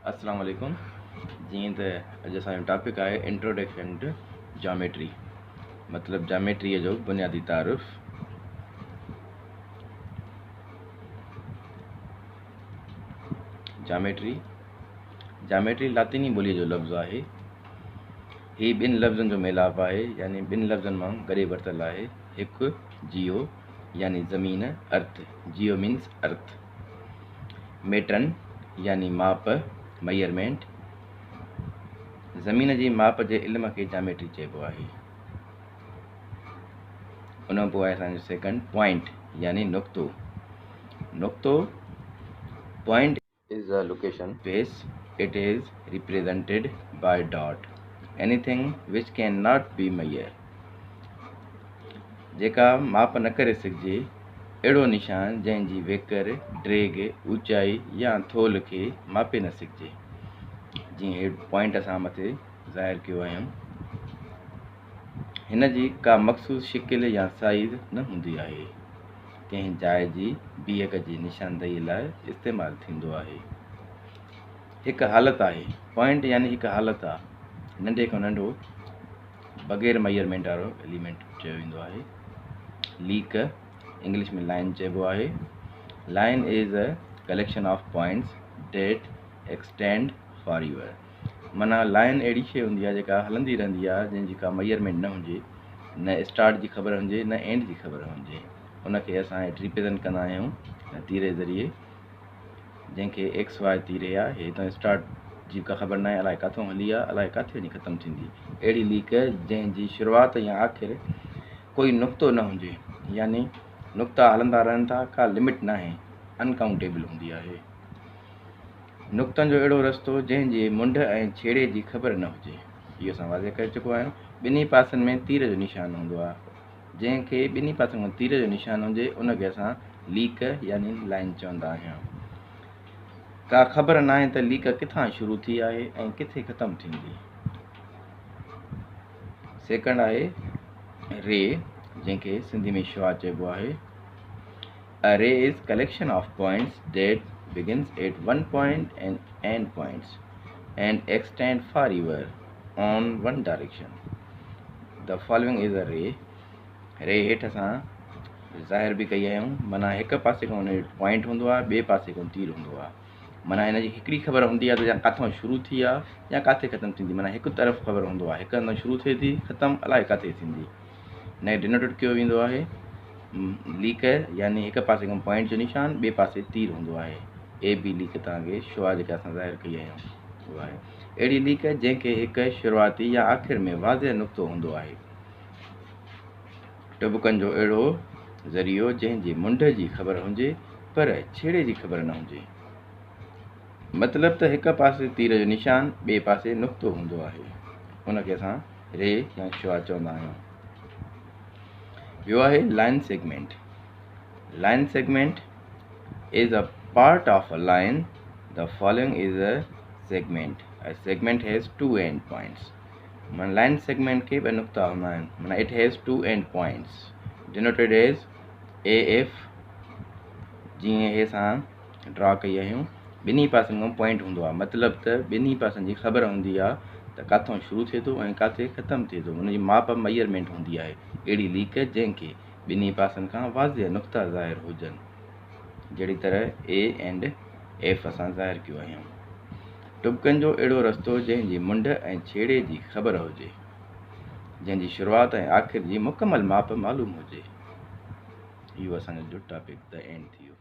अस्सलाम वालेकुम। जीअं त अॼु असांजो टॉपिक आहे इंट्रोडक्शन टू ज्योमेट्री, मतिलबु ज्योमेट्रीअ जो बुनियादी तारुफ़। ज्योमेट्री लातीनी ॿोलीअ जो लफ़्ज़ु आहे। हीउ ॿिनि लफ़्ज़नि जो मेलाप आहे, यानी ॿिनि लफ़्ज़नि मां गॾे वरितलु आहे। हिकु जियो यानी ज़मीन, अर्थ, जियो मीन्स अर्थ। मेट्रन यानी माप, मेजरमेंट। ज़मीन जी माप जे इल्म खे ज्योमेट्री चइबो आहे। उन खां पोइ आहे असांजो सेकंड पॉइंट यानी नुक़्तो। Point is a location space, it is represented by dot, anything which can not be measure. जेका माप न करे सघिजे, अहिड़ो निशान जंहिंजी वेकर, ड्रेग, ऊचाई या थोल खे मापे न सघिजे। जीअं हे पॉइंट असां मथे ज़ाहिर कयो आहियूं, हिन जी का मख़सूस शिकिल या साइज़ न हूंदी आहे, कंहिं जाइ जी बीहक जी निशानदेही लाइ इस्तेमालु थींदो आहे। हिकु हालत आहे, पॉइंट यानी हिकु हालत आहे, नंढे खां नंढो बग़ैर मेजरमेंट वारो एलिमेंट चयो वेंदो आहे। लीक इंग्लिश में लाइन चइबो आहे। Line is a collection of points that extend for your. माना लाइन अहिड़ी शइ हूंदी आहे जेका हलंदी रहंदी आहे, जंहिंजी का मेजरमेंट न हुजे, न स्टार्ट जी ख़बर हुजे न एंड जी ख़बर हुजे। उनखे असां रिप्रेज़ेंट कंदा आहियूं तीर जे ज़रिए, जंहिंखे एक्स वाई तीर आहे। हे हितां स्टार्ट जी का ख़बर न आहे, अलाए किथां हली आहे, अलाए किथे वञी ख़तमु थींदी। अहिड़ी लीक जंहिंजी शुरूआति या आख़िर कोई नुक़्तो न हुजे, यानी नुक़्ता हलंदा रहनि था, का लिमिट न आहे, अनकाउंटेबल हूंदी आहे। नुक़्तनि जो अहिड़ो रस्तो जंहिंजे मुंड ऐं छेड़े जी ख़बर न हुजे, इहो असां वाज़े करे चुको आहियूं। ॿिन्ही पासनि में तीर जो निशान हूंदो आहे, जंहिंखे ॿिन्ही पासनि में तीर जो निशान हुजे उनखे असां लीक यानी लाइन चवंदा आहियूं। का ख़बर न आहे त लीक किथां शुरू थी आहे ऐं किथे ख़तमु थींदी। सेकंड आहे रे, जंहिंखे सिंधी में शुआ चइबो आहे। A ray is collection of points that begins at one point and end points and extend forever on one direction. The following is a ray. रे हेठि असां ज़ाहिर बि कई आहियूं, माना हिकु पासे खां हुन पॉइंट हूंदो आहे, ॿिए पासे खां तीर हूंदो आहे। माना हिन जी हिकिड़ी ख़बर हूंदी आहे त या किथां शुरू थी आहे या किथे ख़तमु थींदी। माना हिकु तरफ़ ख़बर हूंदो आहे, हिकु हंधि शुरू थिए थी, ख़तमु अलाए किथे थींदी। हिन डिनोटेड कयो वेंदो आहे लीक, यानी हिकु पासे खां पॉइंट जो निशान, ॿिए पासे तीर हूंदो आहे। ए बी लीक तव्हांखे शुआ जेका असां ज़ाहिर कई आहियूं उहा आहे। अहिड़ी लीक जंहिंखे हिकु शुरूआती या आख़िर में वाज़े नुक़्तो हूंदो आहे। टुबकनि जो अहिड़ो ज़रियो जंहिंजे मुंड जी ख़बर हुजे पर छेड़े जी ख़बर न हुजे। मतिलबु त हिकु पासे तीर जो निशान, ॿिए पासे नुक़्तो हूंदो आहे, उनखे असां रे या शुआ चवंदा आहियूं। ॿियो आहे line segment. Line segment is a part of a line. The following is a segment. A segment has two end points. Man line segment के ॿ नुक़्ता हूंदा आहिनि, माना it has two end points denoted as AF। जीअं हे असां draw कई आहियूं, ॿिन्ही पासनि खां पॉइंट हूंदो आहे, मतिलबु त ॿिन्ही पासनि जी ख़बर हूंदी आहे त किथां शुरू थिए थो ऐं किथे ख़तमु थिए थो। हुनजी माप मेजरमेंट हूंदी आहे। अहिड़ी लीक जंहिंखे ॿिन्ही पासनि खां वाज़े नुक़्ता ज़ाहिर हुजनि, जहिड़ी तरह ए एंड एफ असां ज़ाहिर कयो आहियूं। टुबकनि जो अहिड़ो रस्तो जंहिंजी मुंड ऐं छेड़े जी ख़बर हुजे, जंहिंजी शुरूआति ऐं आख़िर जी मुकमल माप मालूम हुजे। इहो असांजो जो टॉपिक द एंड थी वियो।